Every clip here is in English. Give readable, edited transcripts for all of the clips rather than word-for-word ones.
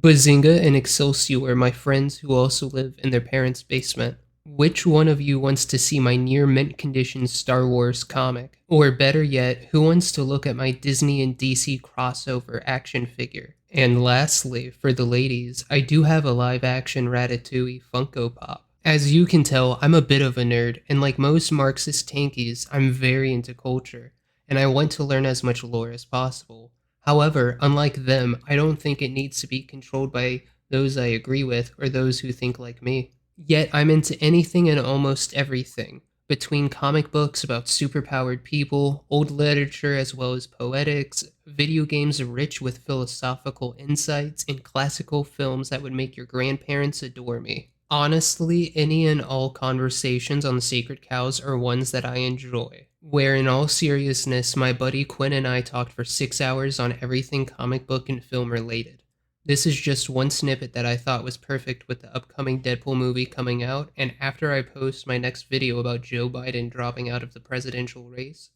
Bazinga and Excelsior are my friends who also live in their parents' basement. Which one of you wants to see my near mint condition Star Wars comic? Or better yet, who wants to look at my Disney and DC crossover action figure? And lastly, for the ladies, I do have a live action Ratatouille Funko Pop. As you can tell, I'm a bit of a nerd, and like most Marxist tankies, I'm very into culture, and I want to learn as much lore as possible. However, unlike them, I don't think it needs to be controlled by those I agree with or those who think like me. Yet I'm into anything and almost everything, between comic books about superpowered people, old literature as well as poetics, video games rich with philosophical insights, and classical films that would make your grandparents adore me. Honestly, any and all conversations on the sacred cows are ones that I enjoy. Where, in all seriousness, my buddy Quinn and I talked for 6 hours on everything comic book and film related. This is just one snippet that I thought was perfect with the upcoming Deadpool movie coming out, and after I post my next video about Joe Biden dropping out of the presidential race,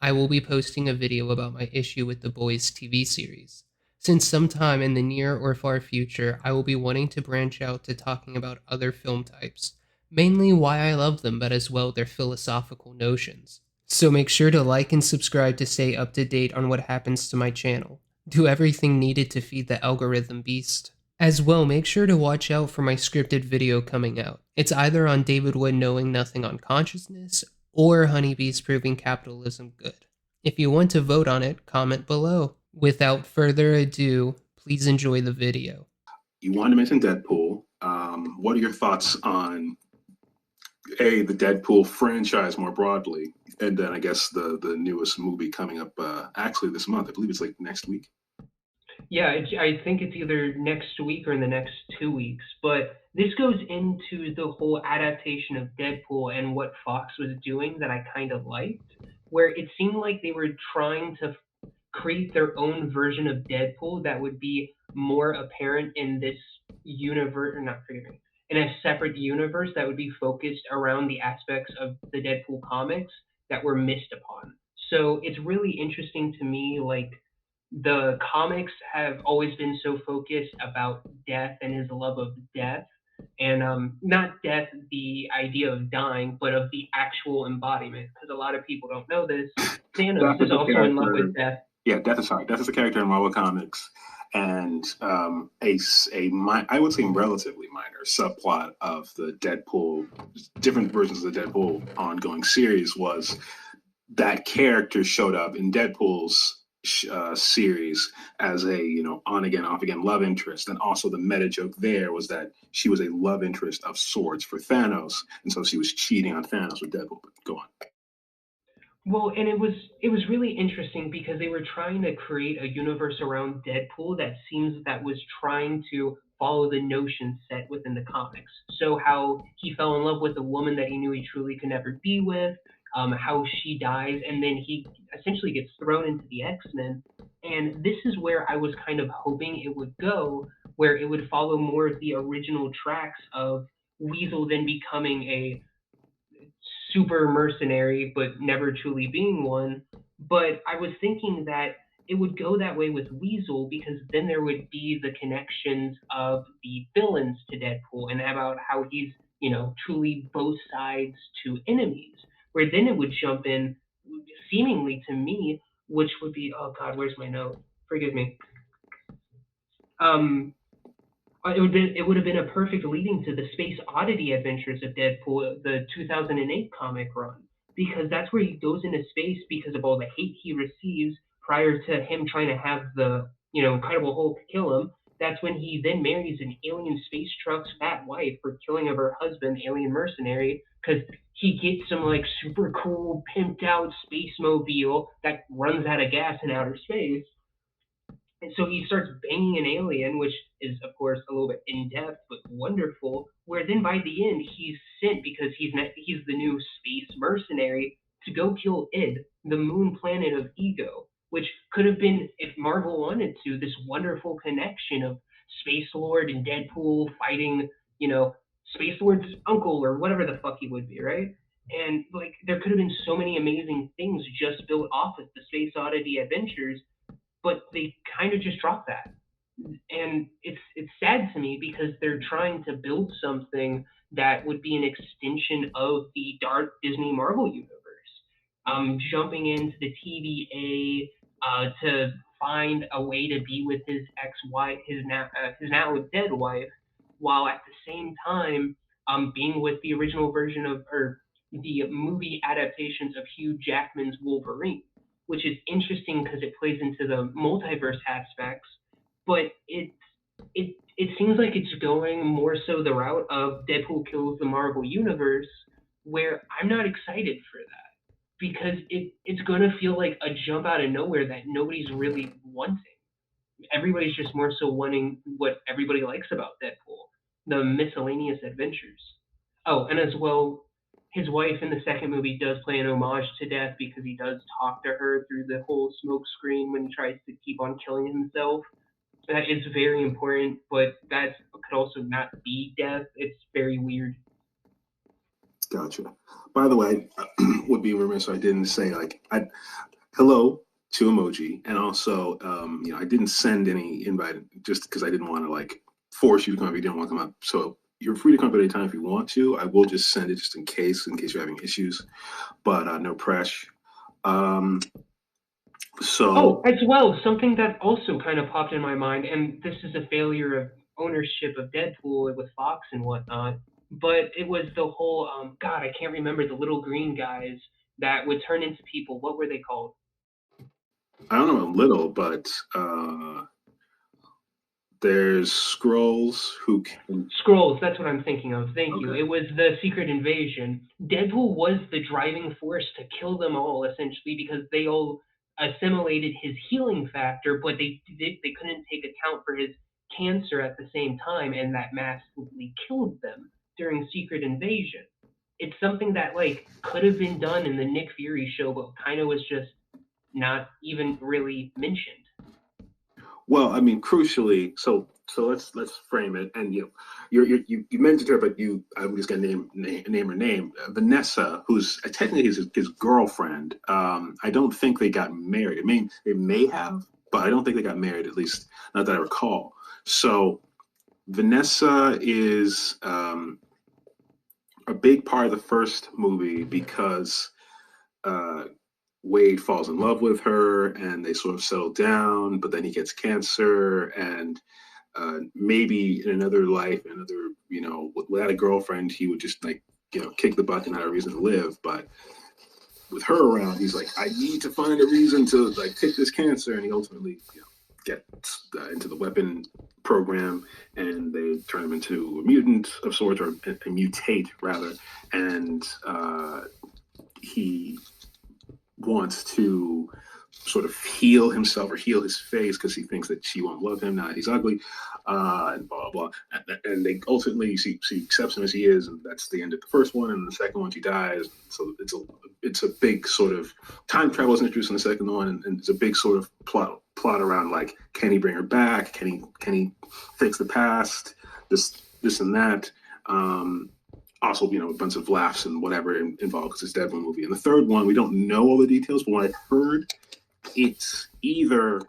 I will be posting a video about my issue with The Boys TV series. Since sometime in the near or far future, I will be wanting to branch out to talking about other film types, mainly why I love them, but as well their philosophical notions. So make sure to like and subscribe to stay up to date on what happens to my channel. Do everything needed to feed the algorithm beast. As well, make sure to watch out for my scripted video coming out. It's either on David Wood knowing nothing on consciousness, or honeybees proving capitalism good. If you want to vote on it, comment below. Without further ado, please enjoy the video. You wanted to mention Deadpool. What are your thoughts on the Deadpool franchise more broadly, and then I guess the newest movie coming up actually this month? I believe it's like next week. Yeah, I think it's either next week or in the next 2 weeks. But this goes into the whole adaptation of Deadpool and what Fox was doing that I kind of liked, where it seemed like they were trying to create their own version of Deadpool that would be more apparent in this universe, or not, forgive me, in a separate universe that would be focused around the aspects of the Deadpool comics that were missed upon. So it's really interesting to me, like the comics have always been so focused about death and his love of death, and not death, the idea of dying, but of the actual embodiment. Because a lot of people don't know this, Thanos Death is is a also in love character. with death. Yeah, Death is sorry. Death is a character in Marvel Comics, and I would say relatively minor subplot of the Deadpool, different versions of the Deadpool ongoing series was that character showed up in Deadpool's series as a on again off again love interest, and also the meta joke there was that she was a love interest of sorts for Thanos, and so she was cheating on Thanos with Deadpool. But go on. Well, and it was really interesting because they were trying to create a universe around Deadpool that seems that was trying to follow the notion set within the comics. So how he fell in love with a woman that he knew he truly could never be with, how she dies, and then he essentially gets thrown into the X-Men. And this is where I was kind of hoping it would go, where it would follow more of the original tracks of Weasel then becoming a super mercenary, but never truly being one. But I was thinking that it would go that way with Weasel because then there would be the connections of the villains to Deadpool and about how he's, truly both sides to enemies. Where then it would jump in, seemingly to me, which would be, oh God, where's my note? Forgive me. Um, it would have been a perfect leading to the Space Oddity Adventures of Deadpool, the 2008 comic run, because that's where he goes into space because of all the hate he receives prior to him trying to have the Incredible Hulk kill him. That's when he then marries an alien space truck's fat wife for killing of her husband, alien mercenary, because he gets some like super cool pimped out space mobile that runs out of gas in outer space, and so he starts banging an alien, which is, of course, a little bit in depth but wonderful. Where then by the end, he's sent because he's the new space mercenary to go kill Id, the moon planet of ego, which could have been, if Marvel wanted to, this wonderful connection of Space Lord and Deadpool fighting, Space Lord's uncle or whatever the fuck he would be, right? And like there could have been so many amazing things just built off of the Space Oddity Adventures, but they kind of just dropped that. And it's sad to me because they're trying to build something that would be an extension of the dark Disney Marvel universe. Jumping into the TVA to find a way to be with his ex-wife, his now dead wife, while at the same time being with the original version of or the movie adaptations of Hugh Jackman's Wolverine, which is interesting because it plays into the multiverse aspects, but it seems like it's going more so the route of Deadpool kills the Marvel universe, where I'm not excited for that because it's gonna feel like a jump out of nowhere that nobody's really wanting. Everybody's just more so wanting what everybody likes about Deadpool, the miscellaneous adventures. Oh, and as well, his wife in the second movie does play an homage to death because he does talk to her through the whole smoke screen when he tries to keep on killing himself. That is very important, but that could also not be death. It's very weird. Gotcha. By the way, would be remiss if I didn't say hello to emoji, and also I didn't send any invite just because I didn't want to force you to come if you didn't want to come up. So you're free to come up at any time if you want to. I will just send it just in case you're having issues, but no pressure. Oh, as well, something that also kind of popped in my mind, and this is a failure of ownership of Deadpool with Fox and whatnot, but it was the whole God, I can't remember the little green guys that would turn into people. What were they called? I don't know a little, but there's scrolls who can. Scrolls, that's what I'm thinking of. Thank you. Okay. It was the Secret Invasion. Deadpool was the driving force to kill them all, essentially, because they all assimilated his healing factor, but they couldn't take account for his cancer at the same time, and that massively killed them during Secret Invasion. It's something that could have been done in the Nick Fury show, but kind of was just not even really mentioned. Well, I mean, crucially, so let's frame it. And you mentioned her, but I'm just gonna name her name, Vanessa, who's technically his girlfriend. I don't think they got married. I mean, they may have, but I don't think they got married. At least not that I recall. So Vanessa is a big part of the first movie because Wade falls in love with her and they sort of settle down, but then he gets cancer and maybe in another life, without a girlfriend, he would just kick the bucket and have a reason to live. But with her around, he's like, I need to find a reason to kick this cancer, and he ultimately gets into the weapon program, and they turn him into a mutant of sorts, or a mutate rather, and he wants to sort of heal himself or heal his face because he thinks that she won't love him now that he's ugly, and blah blah blah. And they ultimately she accepts him as he is, and that's the end of the first one. And the second one, she dies. So it's a big sort of time travel is introduced in the second one, and it's a big sort of plot around can he bring her back? Can he fix the past? This and that. Also, a bunch of laughs and whatever involved because it's a Deadpool movie. And the third one, we don't know all the details, but what I heard, it's either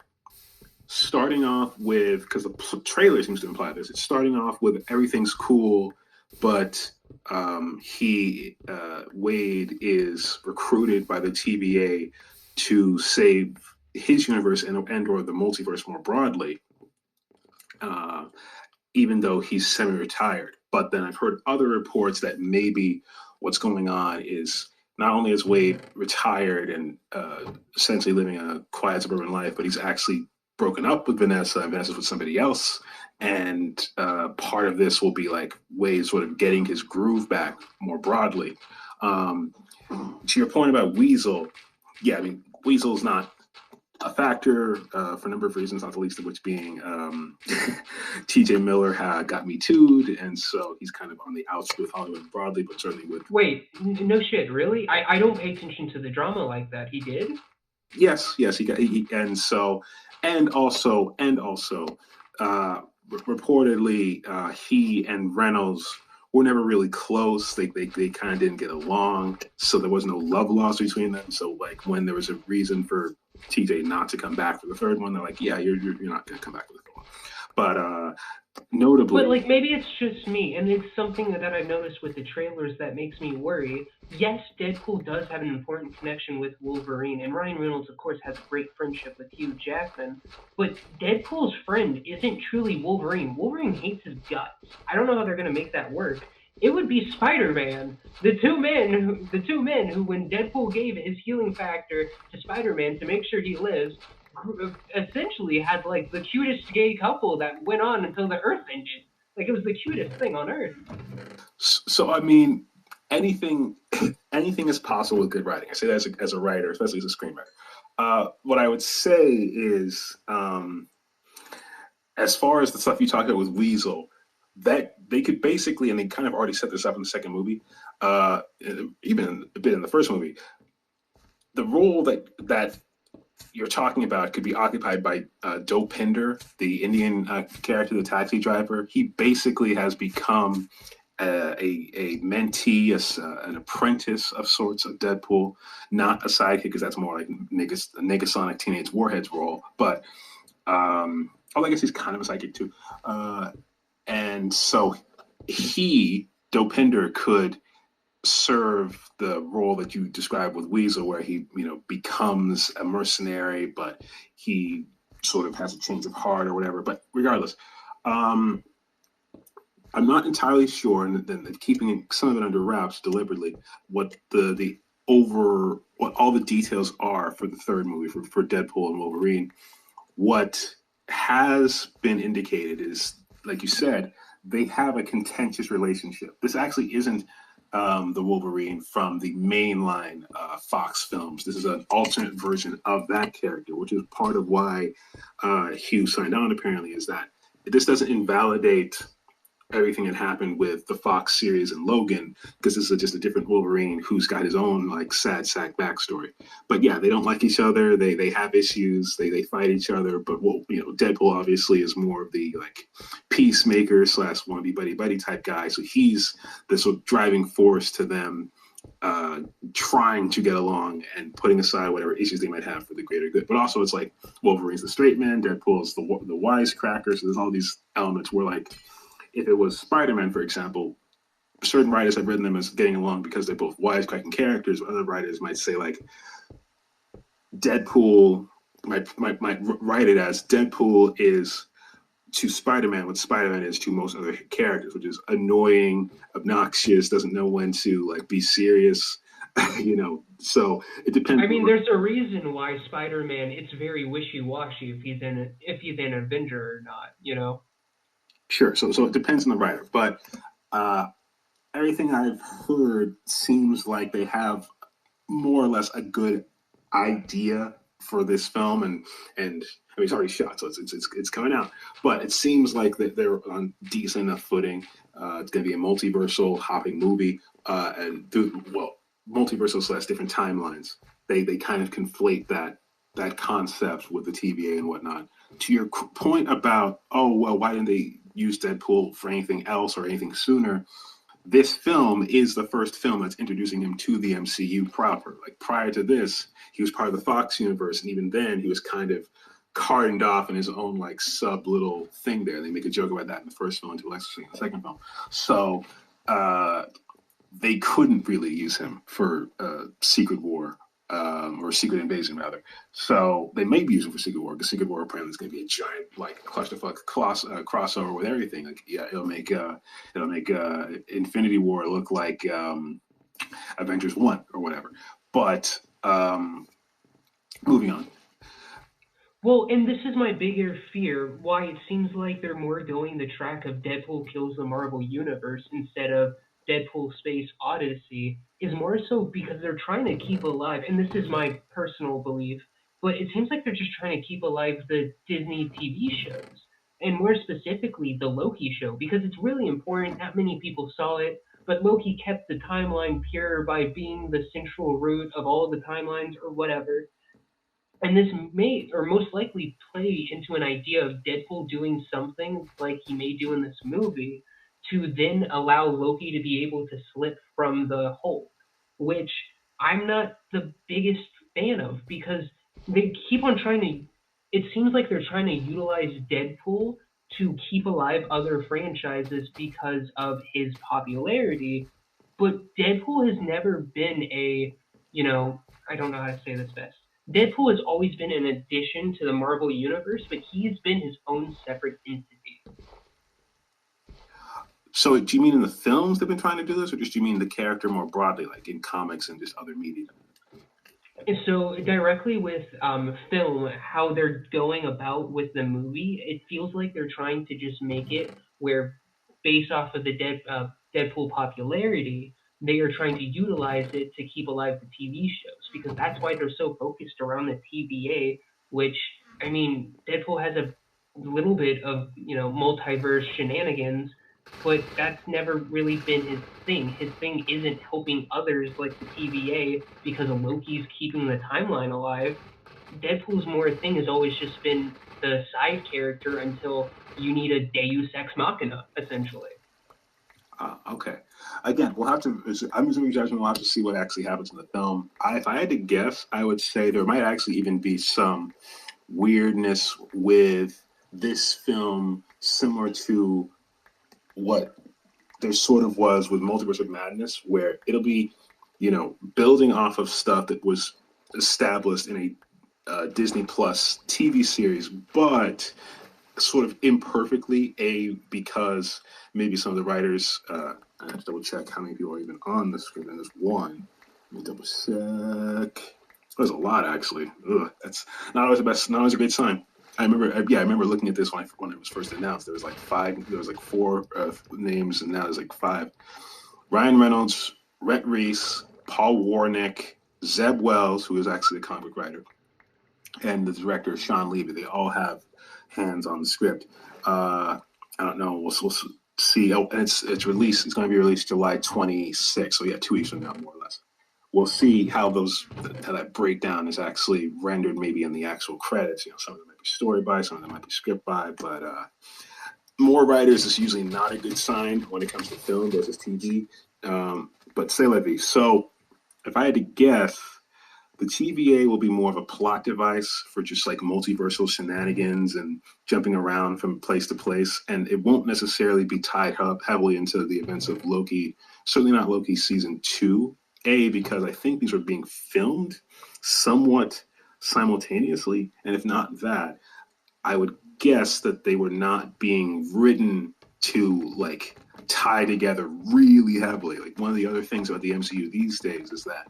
starting off with, because the trailer seems to imply this, it's starting off with everything's cool, but Wade is recruited by the TVA to save his universe and or the multiverse more broadly, even though he's semi-retired. But then I've heard other reports that maybe what's going on is not only is Wade retired and essentially living a quiet suburban life, but he's actually broken up with Vanessa, and Vanessa's with somebody else. And part of this will be Wade sort of getting his groove back more broadly. To your point about Weasel, yeah, I mean, Weasel's not a factor for a number of reasons, not the least of which being TJ Miller got Me Too'd, and so he's kind of on the outs with Hollywood broadly, but certainly with. Wait, no shit, really? I don't pay attention to the drama like that. He did? Yes, and also reportedly he and Reynolds were never really close. They kind of didn't get along, so there was no love lost between them. So when there was a reason for TJ not to come back for the third one, they're like, yeah, you're not going to come back for the third one. But But notably, like maybe it's just me, and it's something that I've noticed with the trailers that makes me worry. Yes, Deadpool does have an important connection with Wolverine, and Ryan Reynolds, of course, has a great friendship with Hugh Jackman. But Deadpool's friend isn't truly Wolverine. Wolverine hates his guts. I don't know how they're gonna make that work. It would be Spider-Man, the two men who, when Deadpool gave his healing factor to Spider-Man to make sure he lives, essentially had like the cutest gay couple that went on until the Earth ended. Like it was the cutest thing on Earth. so I mean, anything anything is possible with good writing. I say that as a writer, especially as a screenwriter. What I would say is, as far as the stuff you talked about with Weasel, that they could basically, and they kind of already set this up in the second movie, even a bit in the first movie, the role that you're talking about could be occupied by Dopinder, the Indian character, the taxi driver. He basically has become a mentee, an apprentice of sorts of Deadpool, not a sidekick, because that's more like a Negasonic Teenage Warheads role. But I guess he's kind of a sidekick too. And so Dopinder, could serve the role that you described with Weasel, where he, becomes a mercenary, but he sort of has a change of heart or whatever. But regardless, um, I'm not entirely sure, and then keeping some of it under wraps deliberately, what the what all the details are for the third movie for Deadpool and Wolverine. What has been indicated is, like you said, they have a contentious relationship. This actually isn't the Wolverine from the mainline Fox films. This is an alternate version of that character, which is part of why Hugh signed on, apparently, is that this doesn't invalidate everything that happened with the Fox series and Logan, because this is just a different Wolverine who's got his own like sad sack backstory. But yeah, they don't like each other. They have issues. They fight each other. But Deadpool obviously is more of the like peacemaker slash wannabe buddy buddy type guy. So he's the sort of driving force to them trying to get along and putting aside whatever issues they might have for the greater good. But also, it's like Wolverine's the straight man, Deadpool's the wisecracker. So there's all these elements where, like, if it was Spider-Man, for example, certain writers have written them as getting along because they're both wisecracking characters. Other writers might say, like, Deadpool might write it as Deadpool is to Spider-Man what Spider-Man is to most other characters, which is annoying, obnoxious, doesn't know when to like be serious. So it depends. I mean, there's a reason why Spider-Man it's very wishy-washy if he's an Avenger or not. Sure. So it depends on the writer, but uh, everything I've heard seems like they have more or less a good idea for this film, and I mean it's already shot, so it's coming out. But it seems like that they're on decent enough footing. It's going to be a multiversal hopping movie, and multiversal slash different timelines. They kind of conflate that concept with the TVA and whatnot. To your point about, oh well, why didn't they use Deadpool for anything else or anything sooner? This film is the first film that's introducing him to the MCU proper. Like, prior to this, he was part of the Fox universe, and even then, he was kind of cartoned off in his own like sub little thing there. They make a joke about that in the first film until actually in the second film. So they couldn't really use him for Secret War, or Secret Invasion rather. So they may be using for Secret War, because Secret War apparently is going to be a giant like clusterfuck crossover with everything. Like, yeah, it'll make Infinity War look like Avengers 1 or whatever. But moving on. Well, and this is my bigger fear, why it seems like they're more going the track of Deadpool kills the Marvel Universe instead of Deadpool Space Odyssey, is more so because they're trying to keep alive, and this is my personal belief, but it seems like they're just trying to keep alive the Disney TV shows, and more specifically the Loki show, because it's really important. Not many people saw it, but Loki kept the timeline pure by being the central root of all the timelines or whatever. And this may, or most likely, play into an idea of Deadpool doing something like he may do in this movie to then allow Loki to be able to slip from the hole, which I'm not the biggest fan of because they keep on trying to. It seems like they're trying to utilize Deadpool to keep alive other franchises because of his popularity. But Deadpool has never been a, you know, I don't know how to say this best. Deadpool has always been an addition to the Marvel universe, but he's been his own separate entity. So do you mean in the films they've been trying to do this, or just do you mean the character more broadly, like in comics and just other media? And so directly with film, how they're going about with the movie, it feels like they're trying to just make it where, based off of the Deadpool popularity, they are trying to utilize it to keep alive the TV shows because that's why they're so focused around the TVA. Which I mean, Deadpool has a little bit of multiverse shenanigans, but that's never really been his thing. His thing isn't helping others like the TVA because Loki's keeping the timeline alive. Deadpool's more thing has always just been the side character until you need a Deus ex machina, essentially. Okay. Again, we'll have to. I'm assuming judgment. We'll have to see what actually happens in the film. If I had to guess, I would say there might actually even be some weirdness with this film, similar to what there sort of was with Multiverse of Madness, where it'll be, building off of stuff that was established in a Disney Plus TV series, but sort of imperfectly, because maybe some of the writers, I have to double check how many people are even on the screen, and there's one. Let me double check. There's a lot, actually. Ugh, that's not always the best, not always a great sign. I remember looking at this when it was first announced. There was like four names, and now there's like five. Ryan Reynolds, Rhett Reese, Paul Warnick, Zeb Wells, who is actually a comic book writer, and the director Sean Levy. They all have hands on the script. I don't know. We'll see. Oh, and it's released. It's going to be released July 26th. So yeah, 2 weeks from now, more or less. We'll see how that breakdown is actually rendered, maybe in the actual credits. Some of them might be story by, some of them might be script by, but more writers is usually not a good sign when it comes to film versus TV. But say la vie. So if I had to guess, the TVA will be more of a plot device for just like multiversal shenanigans and jumping around from place to place. And it won't necessarily be tied up heavily into the events of Loki, certainly not Loki season 2. Because I think these are being filmed somewhat simultaneously. And if not that, I would guess that they were not being written to like tie together really heavily. Like one of the other things about the MCU these days is that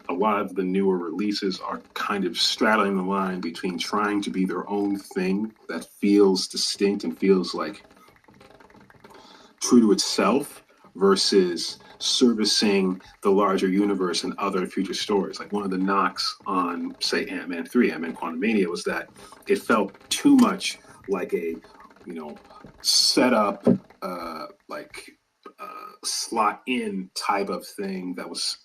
a lot of the newer releases are kind of straddling the line between trying to be their own thing that feels distinct and feels like true to itself versus servicing the larger universe and other future stories. Like one of the knocks on, say, Ant-Man 3, Ant-Man Quantumania, was that it felt too much like a, set up, slot in type of thing that was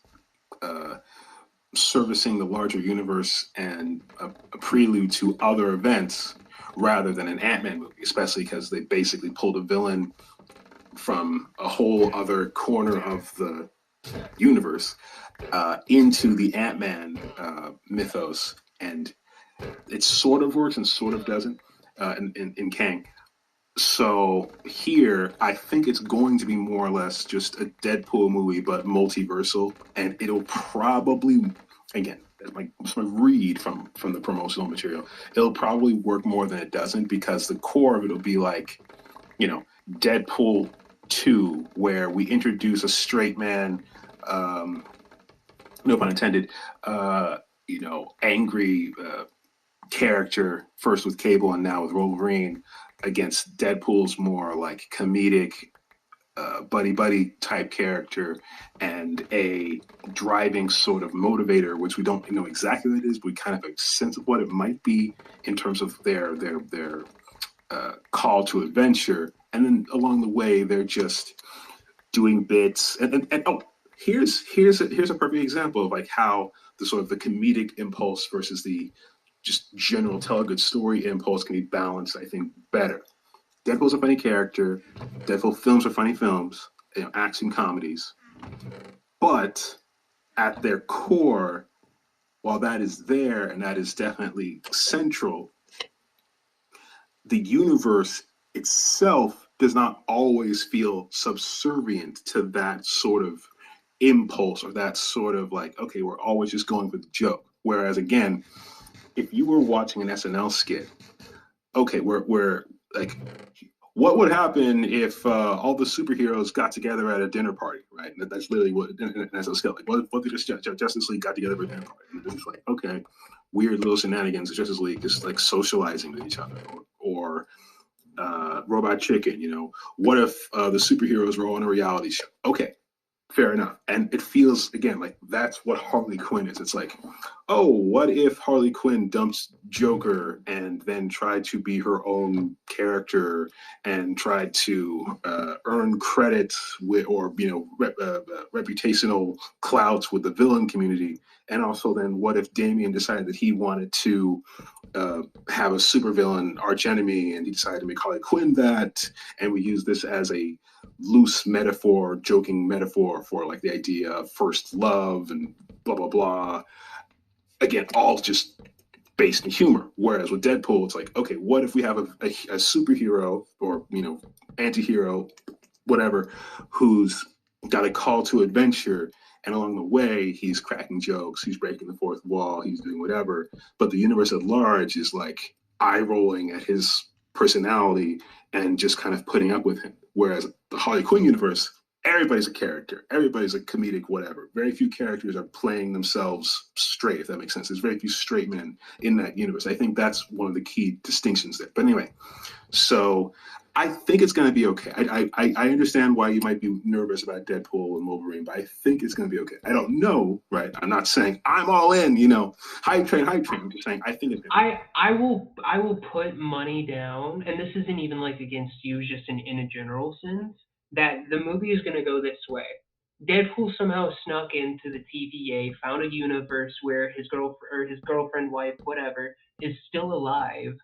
servicing the larger universe and a prelude to other events rather than an Ant-Man movie, especially because they basically pulled a villain from a whole other corner of the universe into the Ant-Man mythos, and it sort of works and sort of doesn't in Kang. So here, I think it's going to be more or less just a Deadpool movie, but multiversal, and it'll probably, again, that's my read from the promotional material. It'll probably work more than it doesn't because the core of it'll be like, Deadpool 2, where we introduce a straight man, no pun intended, angry character, first with Cable and now with Wolverine, against Deadpool's more like comedic buddy type character and a driving sort of motivator, which we don't know exactly what it is, but we kind of have a sense of what it might be in terms of their call to adventure. And then along the way, they're just doing bits. And oh, here's a perfect example of like how the sort of the comedic impulse versus the just general tell a good story impulse can be balanced, I think, better. Deadpool's a funny character. Deadpool films are funny films, action comedies. But at their core, while that is there and that is definitely central, the universe itself does not always feel subservient to that sort of impulse or that sort of like, okay, we're always just going for the joke. Whereas again, if you were watching an SNL skit, okay, we're like, what would happen if all the superheroes got together at a dinner party, right? That's literally what that's a skill. Like, what if Justice League got together for a dinner party? And it's like, okay, weird little shenanigans. Justice League just like socializing with each other, or Robot Chicken. What if the superheroes were on a reality show? Okay, fair enough. And it feels again like that's what Harley Quinn is. It's like, oh, what if Harley Quinn dumps Joker and then tried to be her own character and tried to earn credit with, or reputational clouts with the villain community? And also, then what if Damian decided that he wanted to have a supervillain archenemy, and he decided to make Harley Quinn that, and we use this as a loose metaphor, joking metaphor for like the idea of first love and blah blah blah. Again, all just based in humor. Whereas with Deadpool, it's like, okay, what if we have a superhero or anti-hero, whatever, who's got a call to adventure, and along the way he's cracking jokes, he's breaking the fourth wall, he's doing whatever, but the universe at large is like eye rolling at his personality and just kind of putting up with him. Whereas the Harley Quinn universe, everybody's a character, everybody's a comedic whatever. Very few characters are playing themselves straight, if that makes sense. There's very few straight men in that universe. I think that's one of the key distinctions there. But anyway, so I think it's going to be okay. I understand why you might be nervous about Deadpool and Wolverine, but I think it's going to be okay. I don't know, right? I'm not saying I'm all in, hype train, hype train. I'm just saying I think it's going to be I will put money down, and this isn't even like against you, just in a general sense, that the movie is going to go this way. Deadpool somehow snuck into the TVA, found a universe where his girlfriend, wife, whatever, is still alive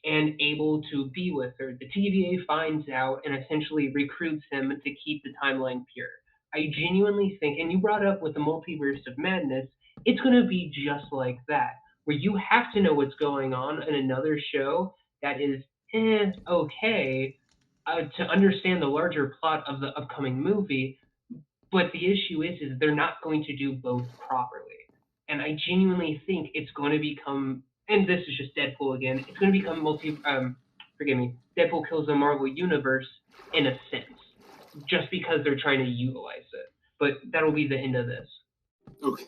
and able to be with her. The TVA finds out and essentially recruits him to keep the timeline pure. I genuinely think, and you brought up with the multiverse of madness, it's going to be just like that, where you have to know what's going on in another show that is okay, to understand the larger plot of the upcoming movie. But the issue is they're not going to do both properly. And I genuinely think it's going to become, and this is just Deadpool again, it's going to become forgive me, Deadpool kills the Marvel Universe in a sense, just because they're trying to utilize it. But that'll be the end of this. okay.